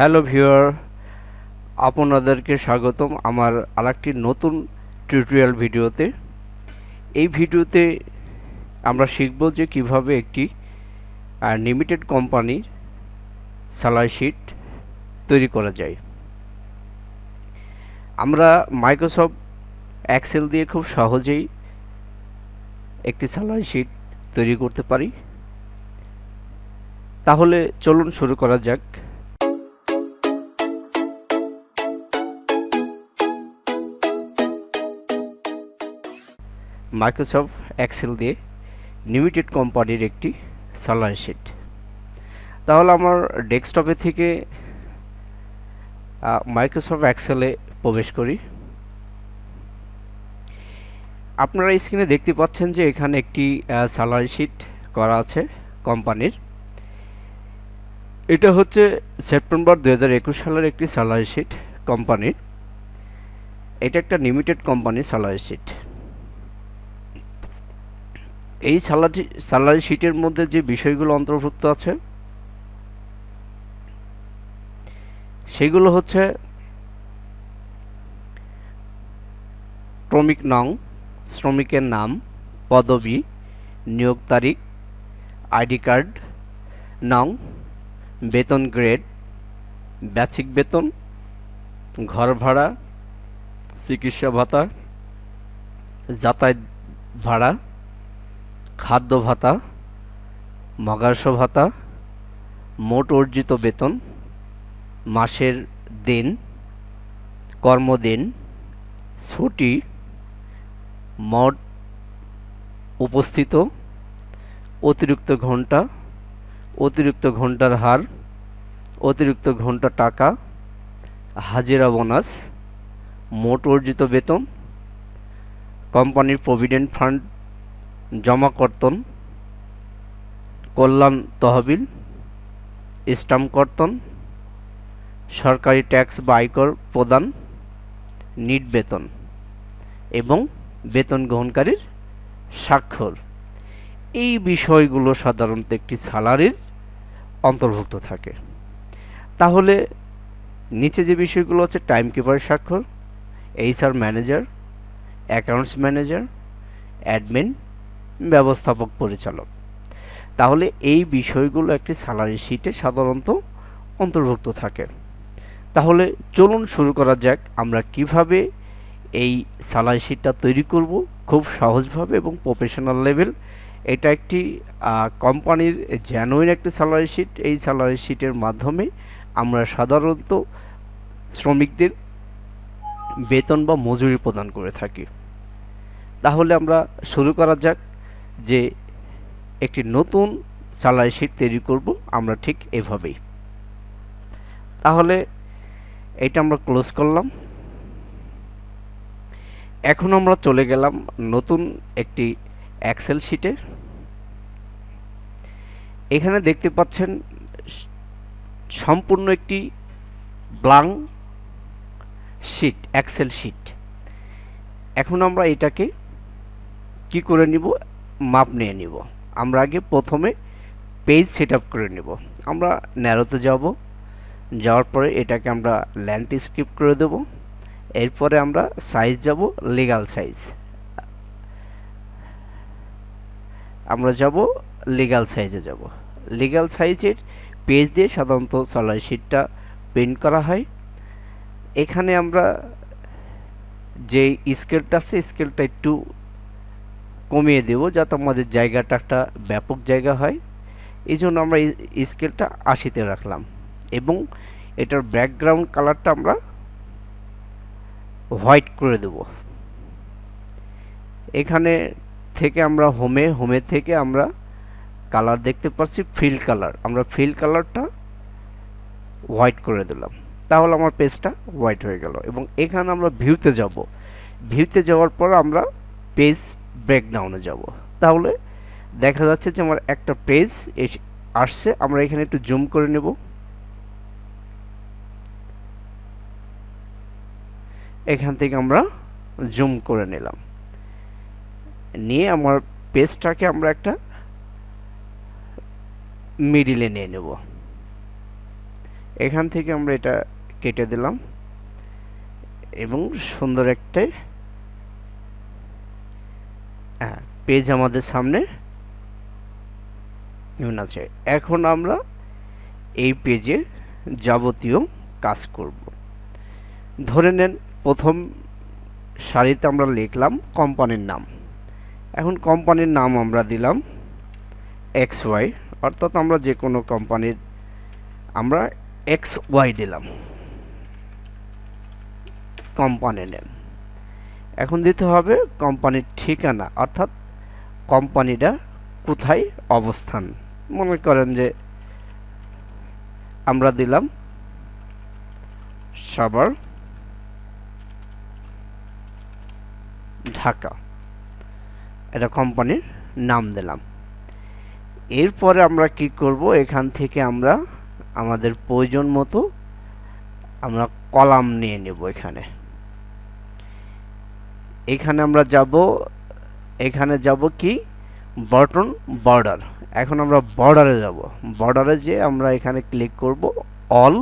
Hello viewer, আপনাদেরকে স্বাগতম আমার আরেকটি নতুন টিউটোরিয়াল ভিডিওতে। এই ভিডিওতে আমরা শিখব যে কিভাবে একটি লিমিটেড কোম্পানির স্যালারি শিট তৈরি করা যায়। আমরা মাইক্রোসফট এক্সেল দিয়ে খুব সহজেই একটি স্যালারি শিট তৈরি করতে পারি। তাহলে চলুন শুরু করা যাক। মাইক্রোসফট এক্সেল দিয়ে লিমিটেড কোম্পানির একটি স্যালারি শিট। তাহলে আমার ডেস্কটপে থেকে মাইক্রোসফট এক্সেলে প্রবেশ করি। আপনারা স্ক্রিনে দেখতে পাচ্ছেন যে এখানে একটি স্যালারি শিট করা আছে কোম্পানির। এটা হচ্ছে সেপ্টেম্বর 2021 সালের একটি স্যালারি শিট কোম্পানির। এটা একটা লিমিটেড কোম্পানির স্যালারি শিট। এই স্যালারি শিটের মধ্যে যে বিষয়গুলো অন্তর্ভুক্ত আছে সেগুলো হচ্ছে শ্রমিক নং, শ্রমিকের নাম, পদবি, নিয়োগ তারিখ, আইডি কার্ড নং, বেতন গ্রেড, বেসিক বেতন, ঘর ভাড়া, চিকিৎসা ভাতা, যাতায়াত ভাড়া, খাদ্য ভাতা, মহার্ঘ ভাতা, মোট অর্জিত বেতন, মাসের দিন, কর্মদিন, ছুটি, মোট উপস্থিত, অতিরিক্ত ঘন্টা, অতিরিক্ত ঘন্টার হার, অতিরিক্ত ঘন্টা টাকা, হাজিরা বোনাস, মোট অর্জিত বেতন, কোম্পানির প্রভিডেন্ট ফান্ড জমাকর্তন, কল্যাণ তহবিল, স্ট্যাম্প কর্তন, সরকারি ট্যাক্স বা আয়কর প্রদান, নিট বেতন এবং বেতন গ্রহণকারীর স্বাক্ষর। এই বিষয়গুলো সাধারণত একটি স্যালারির অন্তর্ভুক্ত থাকে। তাহলে নিচে যে বিষয়গুলো আছে টাইম কিপারের স্বাক্ষর, HR manager, accounts manager, admin, ব্যবস্থাপক পরিচালক। তাহলে এই বিষয়গুলো একটি স্যালারি শিটে সাধারণত অন্তর্ভুক্ত থাকে। তাহলে চলুন শুরু করা যাক আমরা কিভাবে এই স্যালারি শিটটা তৈরি করব খুব সহজভাবে এবং প্রফেশনাল লেভেল। এটা একটি কোম্পানির জেনুইন একটি স্যালারি শিট। এই স্যালারি শিটের মাধ্যমে আমরা সাধারণত শ্রমিকদের বেতন বা মজুরি প্রদান করে থাকি। তাহলে আমরা শুরু করা যাক যে একটি নতুন স্যালারি শিট তৈরি করব আমরা ঠিক এভাবেই। তাহলে এটা আমরা ক্লোজ করলাম। এখন আমরা চলে গেলাম নতুন একটি এক্সেল শিটে। এখানে দেখতে পাচ্ছেন সম্পূর্ণ একটি ব্ল্যাঙ্ক শিট, এক্সেল শিট। এখন আমরা এটাকে কি করে নিব, মাপ নিয়ে নিব। আমরা আগে প্রথমে পেজ সেটআপ করে নিব। আমরা ন্যারোতে যাব, যাওয়ার পরে এটাকে আমরা ল্যান্ডস্কেপ করে দেব। এরপরে আমরা সাইজ যাব লিগ্যাল সাইজ। আমরা যাব লিগ্যাল সাইজে যাব। লিগ্যাল সাইজের পেজ দিয়ে সাধারণত স্যালারি শিটটা প্রিন্ট করা হয়। এখানে আমরা যে স্কেলটা আছে স্কেলটা একটু কমিয়ে দেব যাতে আমাদের জায়গাটা একটা ব্যাপক জায়গা হয়। এই জন্য আমরা স্কেলটা 80-তে রাখলাম এবং এটার ব্যাকগ্রাউন্ড কালারটা আমরা হোয়াইট করে দেব। এখানে থেকে আমরা হোমে থেকে আমরা কালার দেখতে পাচ্ছি ফিল কালার, আমরা ফিল কালারটা হোয়াইট করে দিলাম। তাহলে আমার পেজটা হোয়াইট হয়ে গেল। এবং এখানে আমরা ভিউতে যাব। ভিউতে যাওয়ার পর আমরা পেজ ব্রেকডাউনে যাব। তাহলে দেখা যাচ্ছে যে আমার একটা পেজ আসছে। আমরা এখানে একটু জুম করে নেব। এখান থেকে আমরা জুম করে নিলাম, নিয়ে আমার পেজটাকে আমরা একটা মিডিলে নিয়ে নেব। এখান থেকে আমরা এটা কেটে দিলাম এবং সুন্দর একটা পেজ আমাদের সামনে আছে। এখন আমরা এই পেজে যাবতীয় কাজ করব। ধরে নেন প্রথম সারিতে আমরা লিখলাম কোম্পানির নাম। এখন কোম্পানির নাম আমরা দিলাম XY, অর্থাৎ আমরা যে কোনো কোম্পানির আমরা XY দিলাম কোম্পানি নেম। এখন দিতে হবে কোম্পানির ঠিকানা, অর্থাৎ কোম্পানিটা কোথায় অবস্থান। মনে করেন যে আমরা দিলাম সাভার, ঢাকা, এটা কোম্পানির নাম দিলাম। এরপরে আমরা কি করব, এখান থেকে আমরা আমাদের প্রয়োজন মতো আমরা কলাম নিয়ে নেব। এখানে আমরা যাব, এখানে যাব কি বাটন বর্ডার। এখন আমরা বর্ডারে যাব। বর্ডারে যে আমরা এখানে ক্লিক করব অল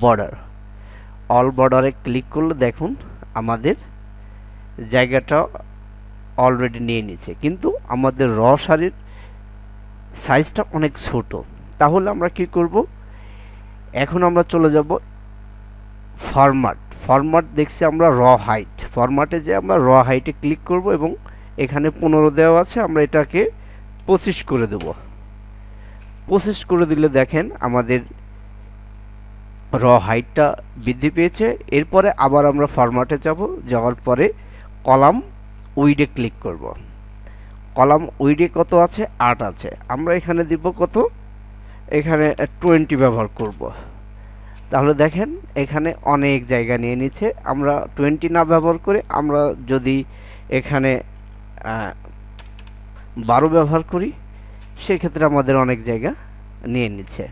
বর্ডার। অল বর্ডারে ক্লিক করলে দেখুন আমাদের জায়গাটা অলরেডি নিয়ে নিচ্ছে, কিন্তু আমাদের র সারির সাইজটা অনেক ছোট। তাহলে আমরা কি করব, এখন আমরা চলে যাব ফরম্যাট দেখছি আমরা র হাইট। ফরম্যাটে যে আমরা র হাইটে ক্লিক করব এবং এখানে 15 দেওয়া আছে, আমরা এটাকে 25 করে দেব। 25 করে দিলে দেখেন আমাদের র হাইটটা বৃদ্ধি পেয়েছে। এরপরে আবার আমরা ফরম্যাটে যাব, যাওয়ার পরে কলাম উইডে ক্লিক করব। কলাম উইডে কত আছে, 8 আছে। আমরা এখানে দিব কত, এখানে 20 ব্যবহার করব। তাহলে দেখেন এখানে অনেক জায়গা নিয়ে নিচ্ছে। আমরা 20 না ব্যবহার করে আমরা যদি এখানে 12 ব্যবহার করি, সেক্ষেত্রে আমাদের অনেক জায়গা নিয়ে নিচ্ছে।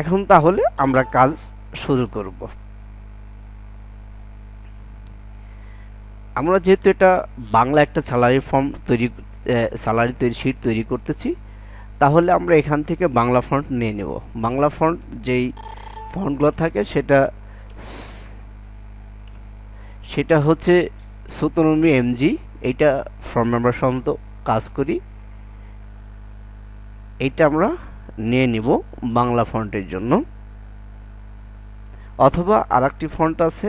এখন তাহলে আমরা কাজ শুরু করব। আমরা যেহেতু এটা বাংলা একটা স্যালারি শিট তৈরি করতেছি, তাহলে আমরা এখান থেকে বাংলা ফন্ট নিয়ে নেব। বাংলা ফন্ট যেই ফন্টগুলো থাকে সেটা হচ্ছে 97 MG। এইটা ফর্ম আমরা সাধারণত কাজ করি, এইটা আমরা নিয়ে নিব বাংলা ফন্টের জন্য। অথবা আরেকটি ফন্ট আছে,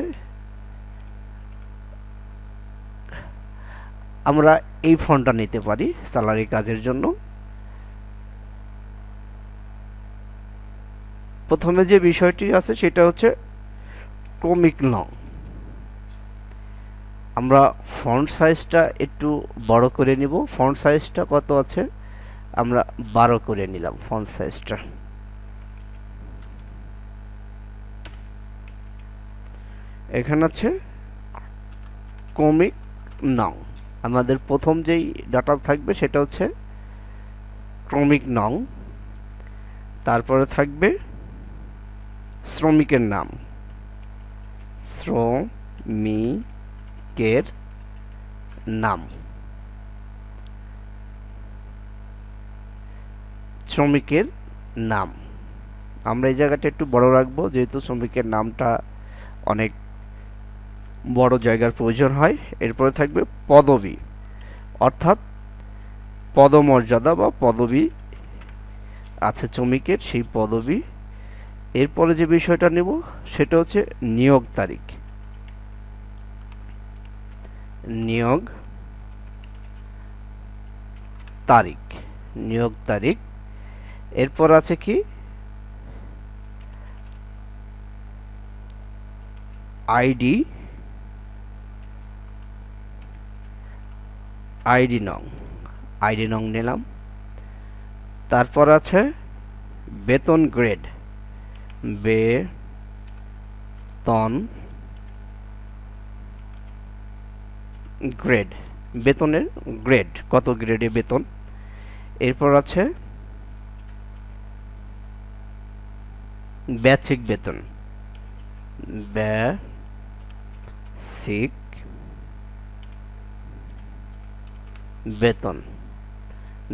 আমরা এই ফন্টটা নিতে পারি স্যালারি কাজের জন্য। প্রথমে যে বিষয়টি আছে সেটা হচ্ছে ক্রমিক লং। আমরা ফন্ট সাইজটা একটু বড় করে নিব। ফন্ট সাইজটা কত আছে, আমরা 12 করে নিলাম ফন্ট সাইজটা। এখানে আছে ক্রমিক নং। আমাদের প্রথম যেই ডাটা থাকবে সেটা হচ্ছে ক্রমিক নং। তারপরে থাকবে শ্রমিকের নাম, শ্রমিকের নাম, শ্রমিকের নাম। আমরা এই জায়গাটা একটু বড় রাখবো, যেহেতু শ্রমিকের নামটা অনেক বড় জায়গার প্রয়োজন হয়। এরপরে থাকবে পদবি, অর্থাৎ পদমর্যাদা বা পদবি আছে শ্রমিকের, সেই পদবি। এরপরে যে বিষয়টা নেব সেটা হচ্ছে নিয়োগ তারিখ। নিয়োগ তারিখ। এরপর আছে কি আইডি নং নিলাম। তারপর আছে বেতন গ্রেড, বেতনের গ্রেড, কত গ্রেডে বেতন। এরপর আছে বেসিক বেতন,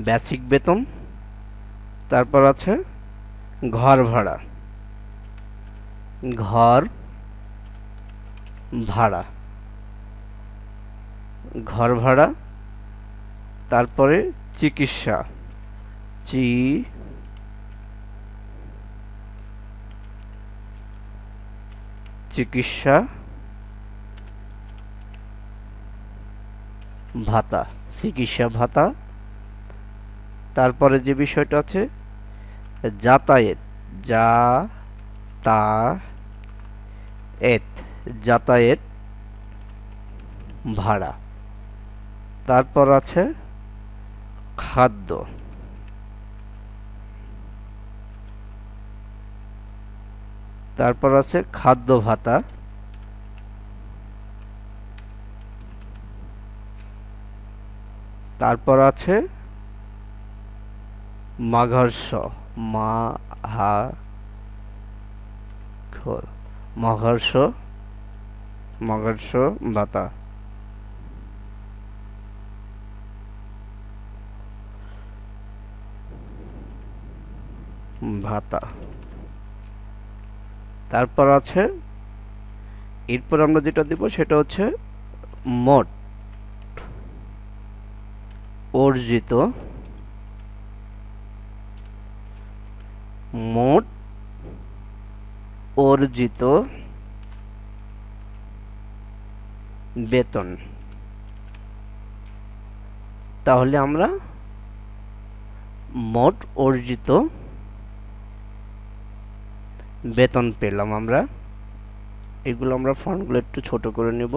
বেসিক বেতন। তারপর আছে ঘর ভাড়া, ঘর ভাড়া, ঘর ভাড়া। তারপরে চিকিৎসা, চিকিৎসা ভাতা, চিকিৎসা ভাতা। তারপরে যে বিষয়টা আছে যাতায়াত, যাতায়াত ভাড়া। তারপর আছে খাদ্য, তারপর আছে খাদ্য ভাতা। তারপর আছে মাঘর্ষ, মাঘর্ষ ভাতা। তারপর আছে, এরপর আমরা যেটা দেব সেটা হচ্ছে মোট অর্জিত, বেতন। তাহলে আমরা মোট অর্জিত বেতন পেলাম। আমরা এগুলো আমরা ফন্টগুলো একটু ছোট করে নেব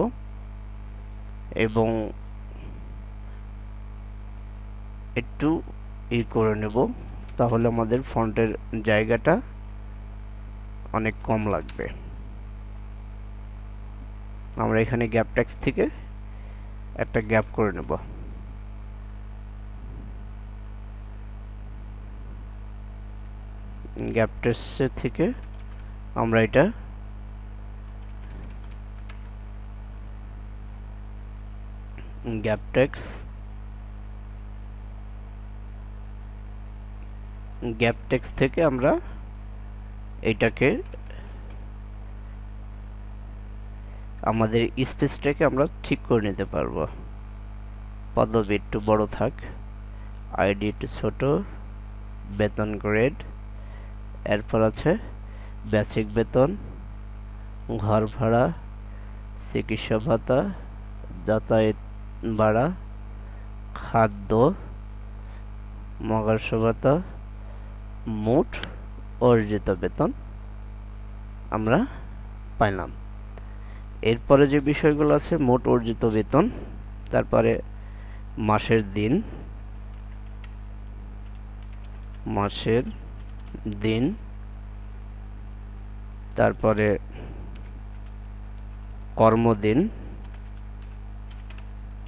এবং একটু করে নেব, তাহলে আমাদের ফন্টের জায়গাটা অনেক কম লাগবে। আমরা এখানে গ্যাপ টেক্সট থেকে একটা গ্যাপ করে নেব। গ্যাপ টেক্সট থেকে আমরা এটা গ্যাপ টেক্সট থেকে আমরা এটাকে আমাদের স্পেসটাকে আমরা ঠিক করে নিতে পারবো। পদবি একটু বড় থাক, আইডি একটু ছোট, বেতন গ্রেড, এরপর আছে বেসিক বেতন, ঘর ভাড়া, চিকিৎসা ভাতা, যাতায়াত ভাড়া, খাদ্য, মহার্ঘ ভাতা, মোট অর্জিত বেতন আমরা পাইলাম। এরপরে যে বিষয়গুলো আছে মোট অর্জিত বেতন, তারপরে মাসের দিন, তারপরে কর্মদিন,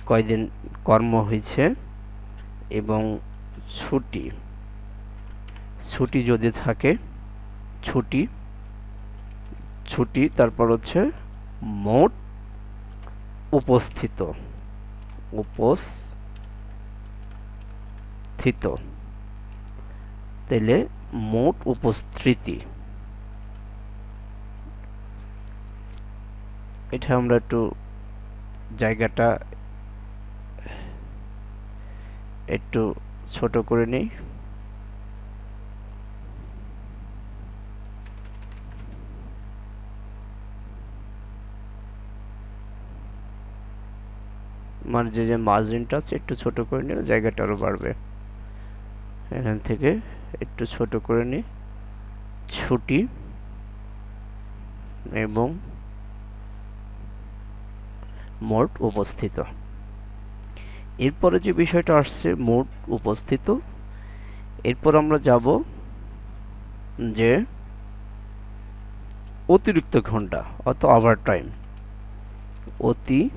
কয়দিন কর্ম হয়েছে, এবং ছুটি যদি থাকে ছুটি। তারপর হচ্ছে মোট উপস্থিত, তাহলে মোট উপস্থিতি। এটা আমরা একটু জায়গাটা একটু ছোট করে নিই। মানে যে মার্জিনটা আছে একটু ছোট করে নিলে জায়গাটা আরো বাড়বে। এখান থেকে একটু ছোট করে নিই, ছুটি এবং মোট উপস্থিত। এরপরে যে বিষয়টা আসছে মোট উপস্থিত, এরপর আমরা যাব যে অতিরিক্ত ঘন্টা অত ওভারটাইম, অতিরিক্ত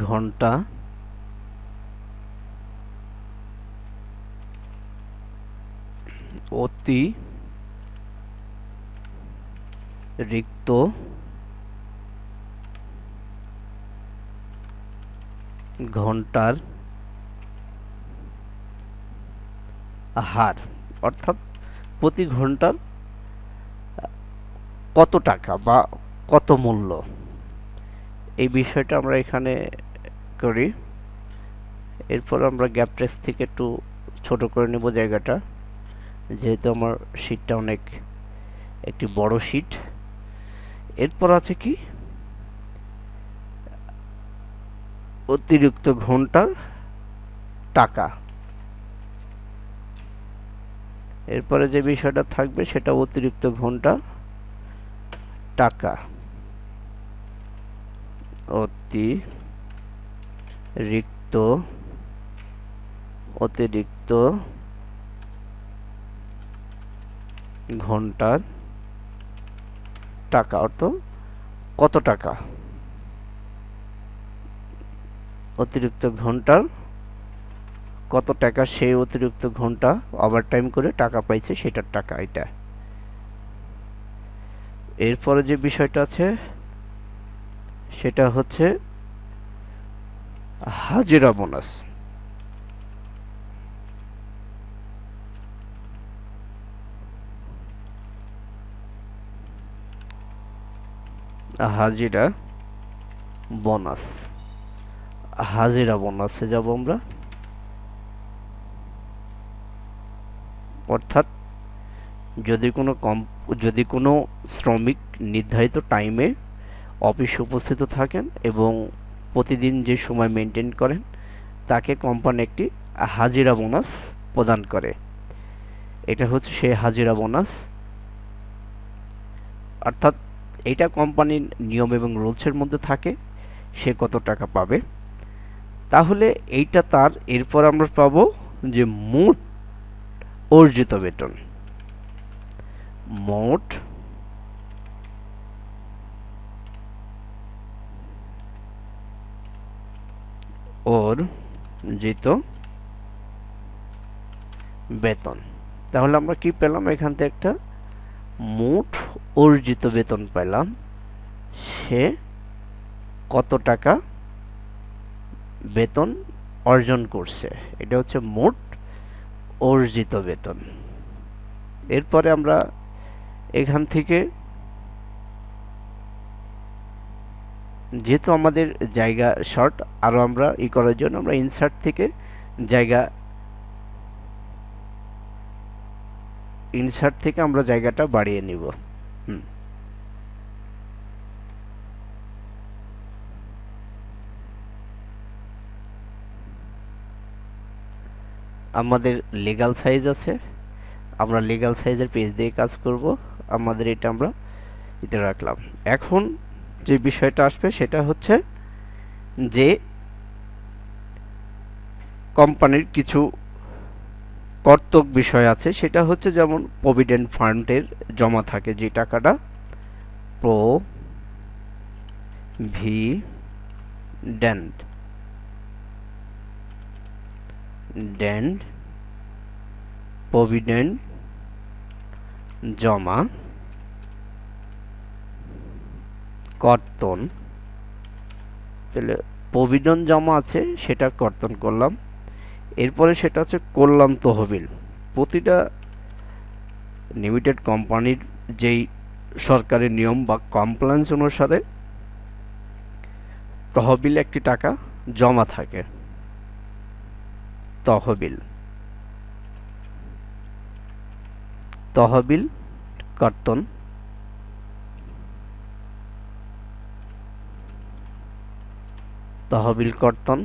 ঘন্টা, অতিরিক্ত ঘন্টার হার, অর্থাৎ প্রতি ঘন্টার কত টাকা বা কত মূল্য, এই বিষয়টা আমরা এখানে করি। এরপর আমরা গ্যাপ টেক্সট থেকে একটু ছোট করে নেব জায়গাটা, যেহেতু আমার শীটটা অনেক একটি বড় শীট। এরপর আছে কি অতিরিক্ত ঘন্টার টাকা। এরপরে যে বিষয়টা থাকবে সেটা অতিরিক্ত ঘন্টা টাকা, অতিরিক্ত ঘন্টার টাকা, অর্থ কত টাকা অতিরিক্ত ঘন্টার কত টাকা, সেই অতিরিক্ত ঘন্টা ওভারটাইম করে টাকা পাইছে সেটার টাকা এটা। এরপরে যে বিষয়টা আছে সেটা হচ্ছে হাজিরা বোনাস। হাজিরা বোনাসে যাব আমরা, অর্থাৎ যদি কোনো শ্রমিক নির্ধারিত টাইমে অফিসে উপস্থিত থাকেন এবং প্রতিদিন যে সময় মেনটেন করেন, তাকে কোম্পানি একটি হাজিরা বোনাস প্রদান করে। এটা হচ্ছে সেই হাজিরা বোনাস, অর্থাৎ এটা কোম্পানির নিয়ম এবং রুলসের মধ্যে থাকে সে কত টাকা পাবে। তাহলে এইটা তার, এরপর আমরা পাবো যে মোট অর্জিত বেতন। মোট অর্জিত বেতন। তাহলে আমরা কি পেলাম এখান থেকে? একটা মোট অর্জিত বেতন পেলাম, সে কত টাকা বেতন অর্জন করছে, এটা হচ্ছে মোট অর্জিত বেতন। এরপরে আমরা এখান থেকে, যেহেতু আমাদের জায়গা শর্ট, আরও আমরা করার জন্য আমরা ইনসার্ট থেকে আমরা জায়গাটা বাড়িয়ে নিব। আমাদের লিগ্যাল সাইজ আছে, আমরা লিগ্যাল সাইজের পেজ দিয়ে কাজ করব। আমাদের এটা আমরা এতে রাখলাম। এখন যে বিষয়টা আসবে সেটা হচ্ছে যে কোম্পানির কিছু কর্তব্য বিষয় আছে, সেটা হচ্ছে যেমন প্রভিডেন্ট ফান্ডের জমা থাকে যে টাকাটা, প্রভিডেন্ট জমা কর্তন। তাহলে প্রভিডেন্ট জমা আছে সেটা কর্তন করলাম। এরপরে সেটা হচ্ছে কল্যাণ তহবিল। প্রতিটা লিমিটেড কোম্পানির যেই সরকারি নিয়ম বা কমপ্লায়েন্স অনুসারে তহবিলে একটি টাকা জমা থাকে, তহবিল কর্তন।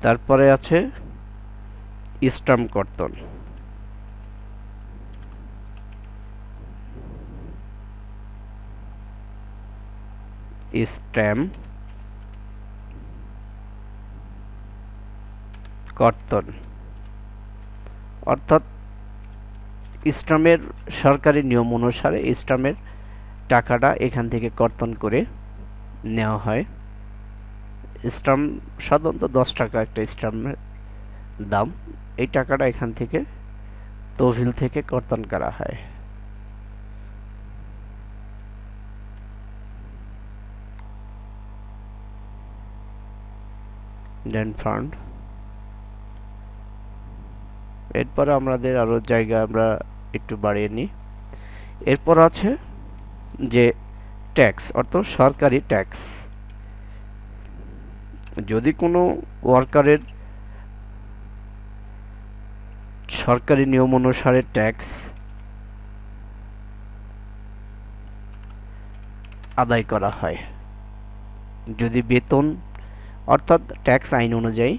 তারপরে আছে স্ট্যাম্প কর্তন। অর্থাৎ স্ট্যাম্পের সরকারি নিয়ম অনুসারে স্ট্যাম্পের টাকাটা এখান থেকে কর্তন করে নেওয়া হয়। স্ট্যাম্প সাধারণত 10 টাকা একটা স্ট্যাম্পের দাম। এই টাকাটা এখান থেকে তহবিল থেকে কর্তন করা হয়। Land fund. এরপরে আমাদের আরও জায়গা আমরা একটু বাড়িয়ে নিই। এরপর আছে যে ট্যাক্স, অর্থাৎ সরকারি ট্যাক্স। যদি কোনো ওয়ার্কারের সরকারি নিয়ম অনুসারে ট্যাক্স আদায় করা হয়, যদি বেতন অর্থাৎ ট্যাক্স আইন অনুযায়ী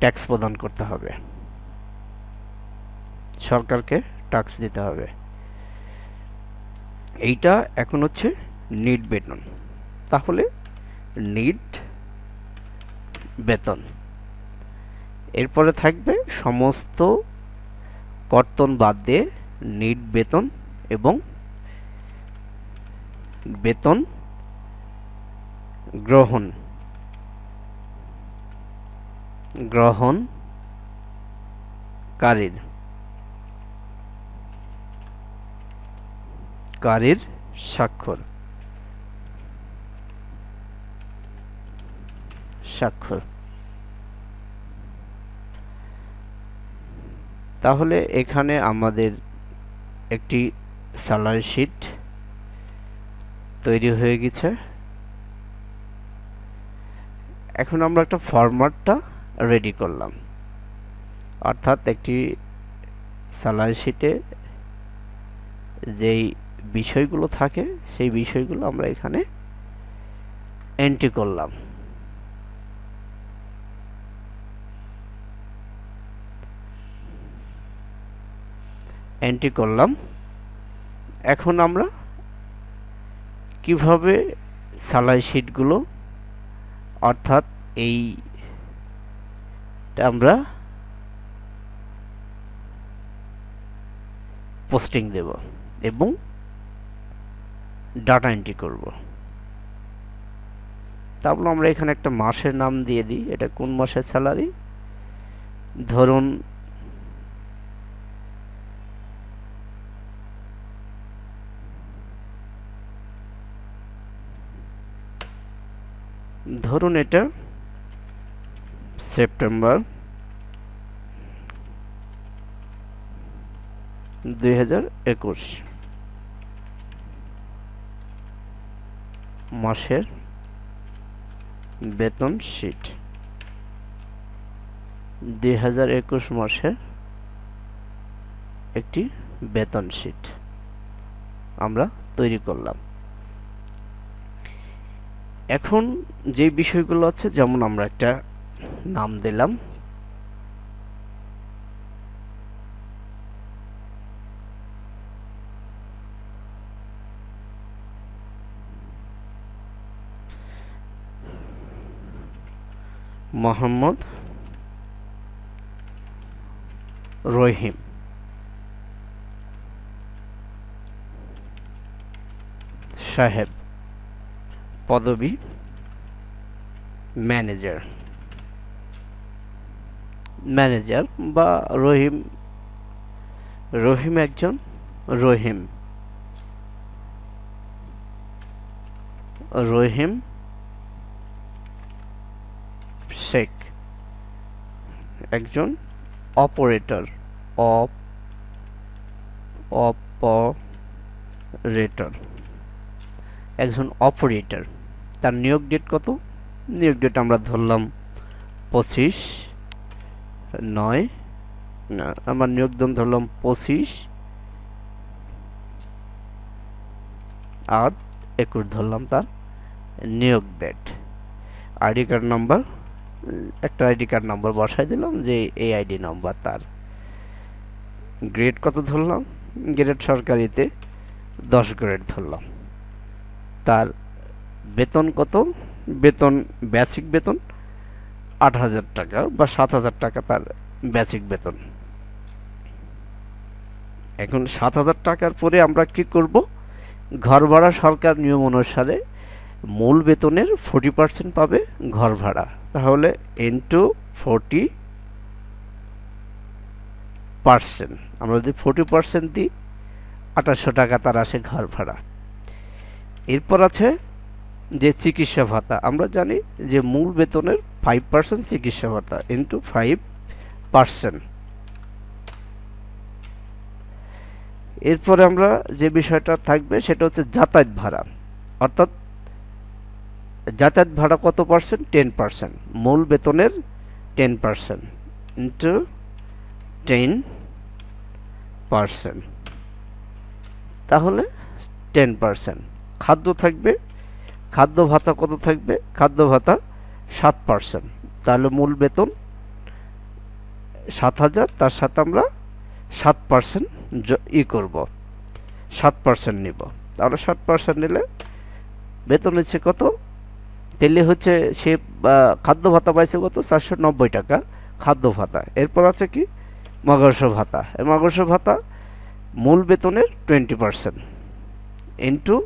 ট্যাক্স প্রদান করতে হবে, সরকারকে ট্যাক্স দিতে হবে। এইটা এখন হচ্ছে নিট বেতন। তাহলে নিট বেতন। এরপরে থাকবে সমস্ত কর্তন বাদ দিয়ে নিট বেতন এবং বেতন গ্রহণকারীর স্বাক্ষর। তাহলে এখানে আমাদের একটি স্যালারি শিট তৈরি হয়ে গেছে। এখন আমরা একটা ফরম্যাটটা রেডি করলাম, অর্থাৎ একটি স্যালারি শিটে যেই বিষয়গুলো থাকে সেই বিষয়গুলো আমরা এখানে এন্ট্রি করলাম। এখন আমরা কিভাবে স্যালারি শিটগুলো, অর্থাৎ এইটা আমরা পোস্টিং দেব এবং ডাটা এন্ট্রি করব। তারপর আমরা এখানে একটা মাসের নাম দিয়ে দিই, এটা কোন মাসের স্যালারি, ধরুন এটা সেপ্টেম্বর 2021 মাসের বেতন শীট। 2021 মাসের একটি বেতন শীট আমরা তৈরি করলাম। এখন যে বিষয়গুলো আছে, যেমন আমরা একটা নাম দিলাম, মোহাম্মদ রহিম, সাহেব, পদবী ম্যানেজার বা রহিম একজন রহিম শেখ একজন অপারেটর, তার নিয়োগ ডেট কত? নিয়োগ ডেট আমরা ধরলাম 25/9, না আমার নিয়োগ দিন ধরলাম 25/8/21 ধরলাম তার নিয়োগ ডেট। আইডি কার্ড নাম্বার, একটা আইডি কার্ড নাম্বার বসাই দিলাম যে এই আইডি নাম্বার। তার গ্রেড কত ধরলাম? গ্রেড সরকারিতে 10 গ্রেড ধরলাম। তার বেতন কত? বেতন বেসিক বেতন 8,000 টাকা বা 7,000 টাকা তার বেসিক বেতন। এখন 7,000 টাকার পরে আমরা কি করব? ঘর ভাড়া সরকার নিয়ম অনুসারে মূল বেতনের 40% পাবে ঘর ভাড়া। তাহলে ইনটু 40%, আমরা যদি 40% দিই 2800 টাকা তার আসে ঘর ভাড়া। এরপর আছে যে চিকিৎসা ভাতা। আমরা জানি যে মূল বেতনের 5% চিকিৎসা ভাতা ইন্টু 5%। এরপরে আমরা যে বিষয়টা থাকবে সেটা হচ্ছে যাতায়াত ভাড়া, অর্থাৎ যাতায়াত ভাড়া কত পার্সেন্ট? 10%। মূল বেতনের 10% ইন্টু 10%, তাহলে 10%। খাদ্য থাকবে, খাদ্য ভাতা কত থাকবে? খাদ্য ভাতা 7%। তাহলে মূল বেতন 7,000, তার সাথে আমরা 7% করব, 7% নিব। তাহলে 7% নিলে বেতন হচ্ছে কত? তাহলে হচ্ছে সে খাদ্য ভাতা পাইছে কত? 490 টাকা খাদ্য ভাতা। এরপর আছে কি? মহাকর্ষ ভাতা। এই মহাকর্ষ ভাতা মূল বেতনের 20% ইন্টু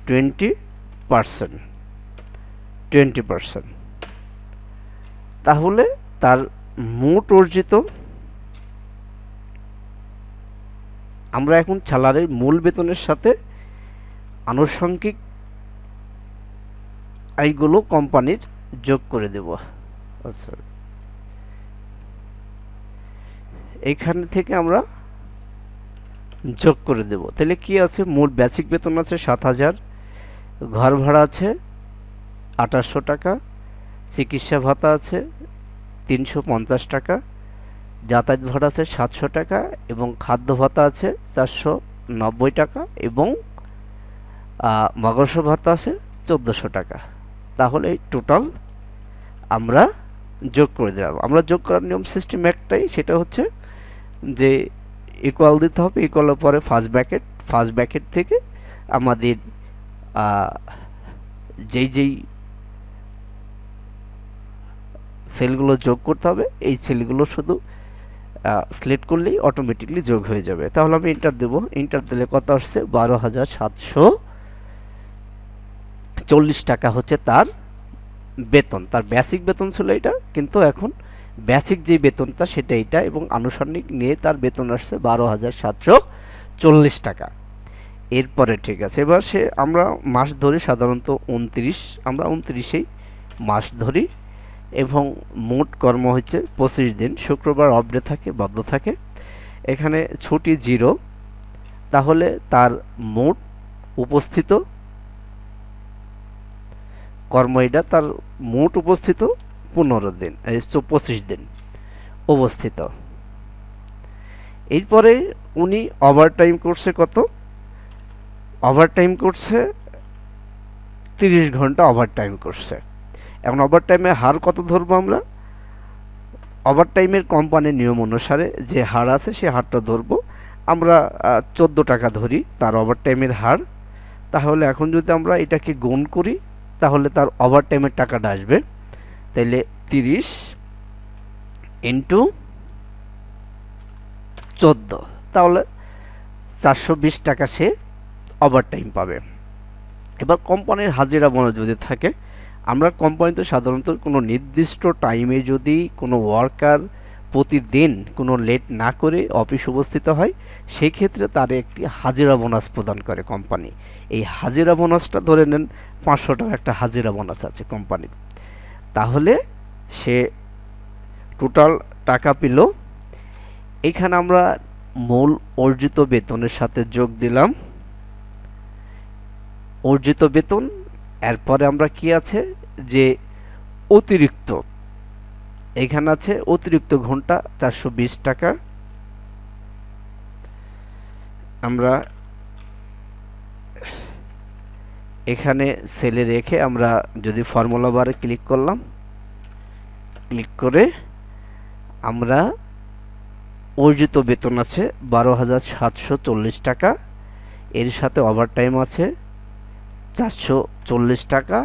20%, তাহলে তার মোট অর্জিত, আমরা এখন স্যালারির মূল বেতনের সাথে আনুষঙ্গিক এইগুলো কোম্পানির যোগ করে দেব। আচ্ছা, এইখান থেকে আমরা যোগ করে দেব। তাহলে কি আছে? মূল বেসিক বেতন আছে 7,000, ঘর ভাড়া আছে 2800 টাকা, চিকিৎসা ভাতা আছে 350 টাকা, যাতায়াত ভাড়া আছে 700 টাকা এবং খাদ্য ভাতা আছে 490 টাকা এবং মহাকর্ষ ভাতা আছে 1400 টাকা। তাহলে এই টোটাল আমরা যোগ করে দিলাম। আমরা যোগ করার নিয়ম সিস্টেম একটাই, সেটা হচ্ছে যে ইকুয়াল দিতে হবে, ইকুয়ালের পরে ফার্স্ট ব্র্যাকেট থেকে আমাদের যেই সেলগুলো যোগ করতে হবে, এই সেলগুলো শুধু সিলেক্ট করলেই অটোমেটিকলি যোগ হয়ে যাবে। তাহলে আমি এন্টার দেব। এন্টার দিলে কত আসছে? 12,740 টাকা হচ্ছে তার বেতন। তার বেসিক বেতন ছিল এটা, কিন্তু এখন বেসিক যে বেতনটা সেটা এটা, এবং আনুষঙ্গিক নিয়ে তার বেতন আসছে 12,740 টাকা। এরপরে ঠিক আছে, এবার আমরা মাস ধরি সাধারণত 29, আমরা 29এই মাস ধরি এবং মোট কর্ম হচ্ছে 25 দিন। শুক্রবার অফ ডে থাকে, বন্ধ থাকে। এখানে ছুটি 0, তাহলে তার মোট উপস্থিত কর্ম, এটা তার মোট উপস্থিত 15 দিন, 25 দিন অবস্থিত। এরপরে উনি ওভারটাইম করছে কত? ওভারটাইম করছে 30 ঘন্টা ওভারটাইম করছে। এখন ওভারটাইমের হার কত ধরবো আমরা? ওভারটাইমের কোম্পানির নিয়ম অনুসারে যে হার আছে সে হারটা ধরবো। আমরা 14 টাকা ধরি তার ওভারটাইমের হার। তাহলে এখন যদি আমরা এটাকে গুণ করি তাহলে তার ওভারটাইমের টাকাটা আসবে। তাইলে 30 ইন্টু 14, তাহলে 420 টাকা সে ওভারটাইম পাবে। এবার কোম্পানির হাজিরা বোনাস যদি থাকে, আমরা কোম্পানিতে সাধারণত কোনো নির্দিষ্ট টাইমে যদি কোনো ওয়ার্কার প্রতিদিন কোনো লেট না করে অফিস উপস্থিত হয়, সেই ক্ষেত্রে তার একটি হাজিরা বোনাস প্রদান করে কোম্পানি। এই হাজিরা বোনাসটা ধরে নেন 500 টাকা একটা হাজিরা বোনাস আছে কোম্পানির। তাহলে সে টোটাল টাকা পেল। এখানে আমরা মূল অর্জিত বেতনের সাথে যোগ দিলাম অর্জিত বেতন। এরপরে আমরা কি আছে যে অতিরিক্ত, এখানে আছে অতিরিক্ত ঘন্টা 420 টাকা। আমরা এখানে সেলে রেখে আমরা যদি ফর্মুলা বারে ক্লিক করলাম, ক্লিক করে আমরা অর্জিত বেতন আছে 12,740 টাকা, এর সাথে ওভারটাইম আছে 440 টাকা,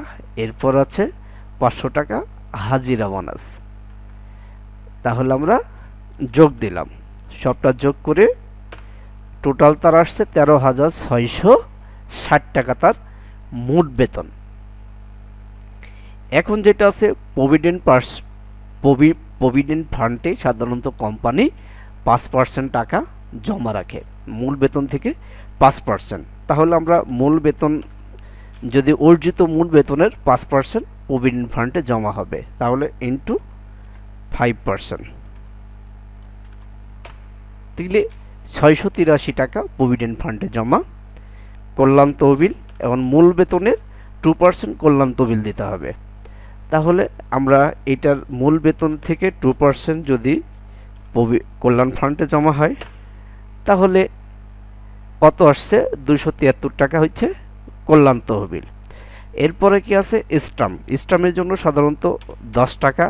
এরপর আছে 500 টাকা হাজিরা বোনাস। তাহলে আমরা যোগ দিলাম, সবটা যোগ করে টোটাল তার আসছে 13,660 টাকা তার মোট বেতন। এখন যেটা আছে প্রভিডেন্ট ফান্ডে সাধারণত কোম্পানি 5% টাকা জমা রাখে মূল বেতন থেকে 5%। তাহলে আমরা মূল বেতন যদি অর্জিত মূল বেতনের 5% প্রভিডেন্ট ফান্ডে জমা হবে। তাহলে ইনটু 5% দিলে 683 টাকা প্রভিডেন্ট ফান্ডে জমা। কল্যাণ তহবিল এবং মূল বেতনের 2% কল্যাণ তহবিল দিতে হবে। তাহলে আমরা এটার মূল বেতন থেকে 2% যদি কল্যাণ ফান্ডে জমা হয় তাহলে কত আসছে? 273 টাকা হচ্ছে কল্যাণ তহবিল। এরপরে কি আছে? স্টাম্পের জন্য সাধারণত 10 টাকা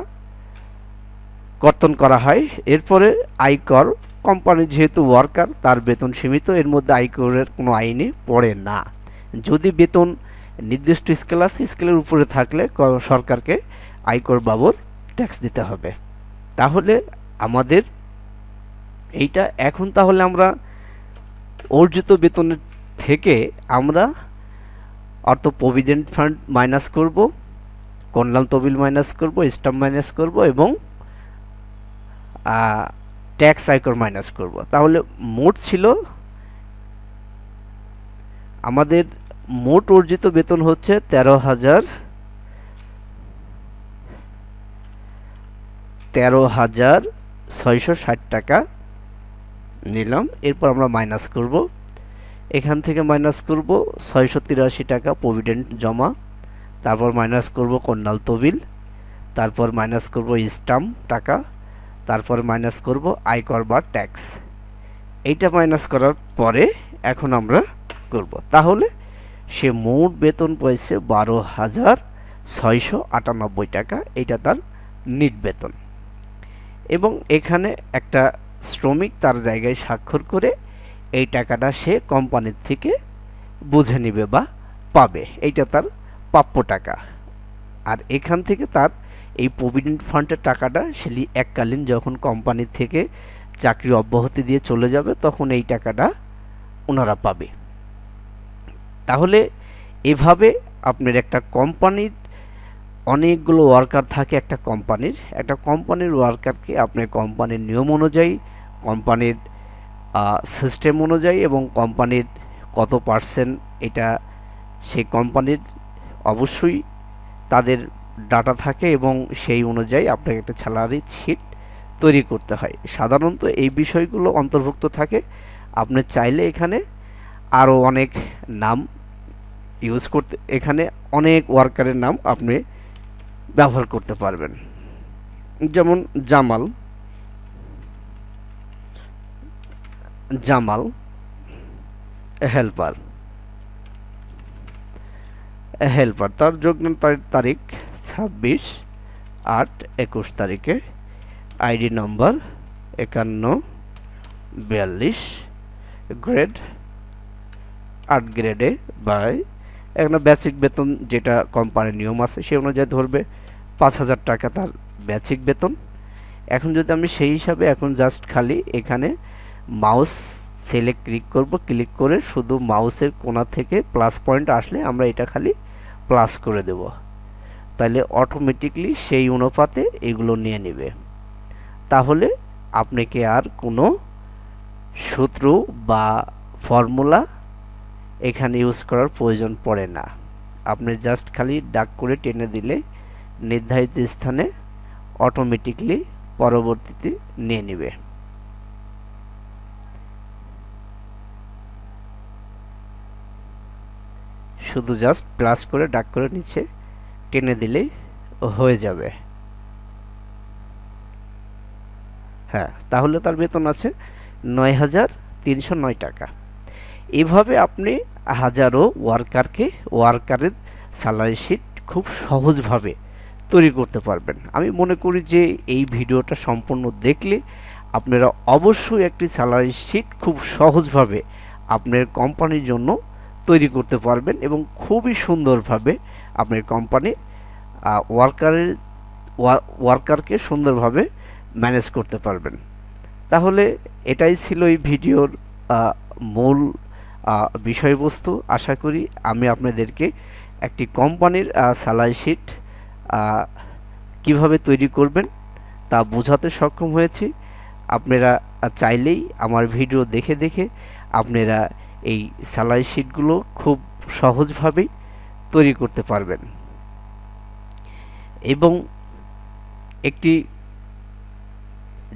কর্তন করা হয়। এরপরে আয়কর, কোম্পানি যেহেতু ওয়ার্কার তার বেতন সীমিত, এর মধ্যে আয়করের কোনো আইনে পড়ে না। যদি বেতন নির্দিষ্ট স্কেল আছে, স্কেলের উপরে থাকলে সরকারকে আয়কর বাবদ ট্যাক্স দিতে হবে। তাহলে আমাদের এইটা এখন তাহলে আমরা অর্জিত বেতনের থেকে আমরা অর্থ প্রভিডেন্ট ফান্ড মাইনাস করব, কল্যাণ তহবিল মাইনাস করব, স্টাম্প মাইনাস করব এবং ট্যাক্স আয়কর মাইনাস করব। তাহলে মোট ছিল আমাদের মোট অর্জিত বেতন হচ্ছে 13,660 টাকা নিলাম। এরপর আমরা মাইনাস করব, এখান থেকে মাইনাস করব 683 টাকা প্রভিডেন্ট জমা, তারপর মাইনাস করব কল্যাণ তহবিল, তারপর মাইনাস করব স্টাম্প টাকা, তারপর মাইনাস করব আয়কর বা ট্যাক্স। এইটা মাইনাস করার পরে এখন আমরা করব। তাহলে সে মোট বেতন পাইছে 12,698 টাকা, এটা তার নিট বেতন। এবং এখানে একটা শ্রমিক তার জায়গায় স্বাক্ষর করে এই টাকাটা সে কোম্পানির থেকে বুঝে নেবে বা পাবে, এইটা তার প্রাপ্য টাকা। আর এখান থেকে তার এই প্রভিডেন্ট ফান্ডের টাকাটা সে এককালীন যখন কোম্পানি থেকে চাকরি অব্যাহতি দিয়ে চলে যাবে তখন এই টাকাটা ওনারা পাবে। তাহলে এভাবে আপনার একটা কোম্পানির অনেকগুলো ওয়ার্কার থাকে, একটা কোম্পানির ওয়ার্কারকে আপনার কোম্পানির নিয়ম অনুযায়ী, কোম্পানির সিস্টেম অনুযায়ী এবং কোম্পানির কত পার্সেন্ট এটা সেই কোম্পানির অবশ্যই তাদের ডাটা থাকে এবং সেই অনুযায়ী আপনাকে একটা স্যালারি শিট তৈরি করতে হয়। সাধারণত এই বিষয়গুলো অন্তর্ভুক্ত থাকে। আপনি চাইলে এখানে আরও অনেক নাম ইউজ করতে, এখানে অনেক ওয়ার্কারের নাম আপনি ব্যবহার করতে পারবেন। যেমন জামাল হেল্পার, তার যোগদান তারিখ 26/8/21 তারিখে, আইডি নম্বর 5142, গ্রেড 8 গ্রেডে বাই একটা বেসিক বেতন যেটা কোম্পানির নিয়ম আছে সেই অনুযায়ী ধরবে 5,000 টাকা তার বেসিক বেতন। এখন যদি আমি সেই হিসাবে এখন জাস্ট খালি এখানে মাউস সেলে ক্লিক করব, ক্লিক করে শুধু মাউসের কোণা থেকে প্লাস পয়েন্ট আসলে আমরা এটা খালি প্লাস করে দেব, তাহলে অটোমেটিকলি সেই অনুপাতে এগুলো নিয়ে নেবে। তাহলে আপনাকে আর কোনো সূত্র বা ফর্মুলা এখানে ইউজ করার প্রয়োজন পড়ে না। আপনি জাস্ট খালি ডাক করে টেনে দিলে নির্ধারিত স্থানে অটোমেটিকলি পরবর্তীতে নিয়ে নেবে। শুধু জাস্ট প্লাস করে ডাক করে নিচে টেনে দিলেই হয়ে যাবে। হ্যাঁ, তাহলে তার বেতন আছে 9,309 টাকা। এভাবে আপনি হাজারো ওয়ার্কারের স্যালারি শিট খুব সহজভাবে তৈরি করতে পারবেন। আমি মনে করি যে এই ভিডিওটা সম্পূর্ণ দেখলে আপনারা অবশ্যই একটি স্যালারি শিট খুব সহজভাবে আপনার কোম্পানির জন্য তৈরি করতে পারবেন এবং খুবই সুন্দরভাবে আপনার কোম্পানি ওয়ার্কারকে সুন্দরভাবে ম্যানেজ করতে পারবেন। তাহলে এটাই ছিল এই ভিডিওর মূল বিষয়বস্তু। আশা করি আমি আপনাদেরকে একটি কোম্পানির স্যালারি শিট কিভাবে তৈরি করবেন তা বোঝাতে সক্ষম হয়েছি। আপনারা চাইলেই আমার ভিডিও দেখে দেখে আপনারা এই স্যালারি শিটগুলো খুব সহজভাবেই তৈরি করতে পারবেন। এবং একটি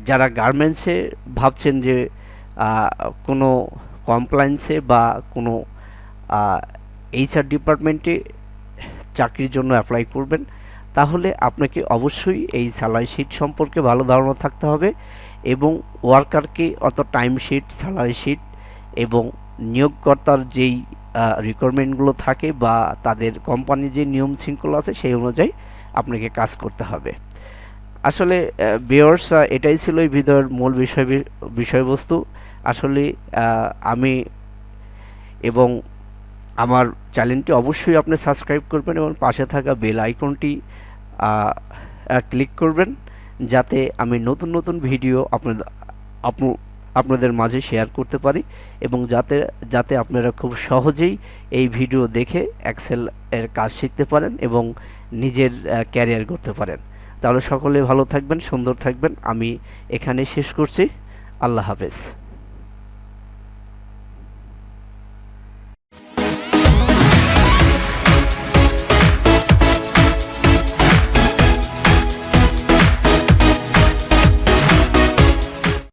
যারা গার্মেন্টসে ভাবছেন যে কোনো কমপ্লায়েন্সে বা কোনো এইচআর ডিপার্টমেন্টে চাকরির জন্য অ্যাপ্লাই করবেন, তাহলে আপনাকে অবশ্যই এই স্যালারি শিট সম্পর্কে ভালো ধারণা থাকতে হবে এবং ওয়ার্কারকে অত টাইম শিট, স্যালারি শিট এবং নিয়োগকর্তার যেই রিকোয়ারমেন্টগুলো থাকে বা তাদের কোম্পানির যে নিয়ম শৃঙ্খলা আছে সেই অনুযায়ী আপনাকে কাজ করতে হবে। আসলে ভিউয়ার্স, এটাই ছিল এই ভিডিওর মূল বিষয়বস্তু। আসলে আমি এবং আমার চ্যানেলটি অবশ্যই আপনি সাবস্ক্রাইব করবেন এবং পাশে থাকা বেল আইকনটি ক্লিক করবেন, যাতে আমি নতুন নতুন ভিডিও আপনাদের মাঝে শেয়ার করতে পারি এবং যাতে আপনারা খুব সহজেই এই ভিডিও দেখে এক্সেল এর কাজ শিখতে পারেন এবং নিজের ক্যারিয়ার করতে পারেন। তাহলে সকলে ভালো থাকবেন, সুন্দর থাকবেন। আমি এখানে শেষ করছি। আল্লাহ হাফেজ।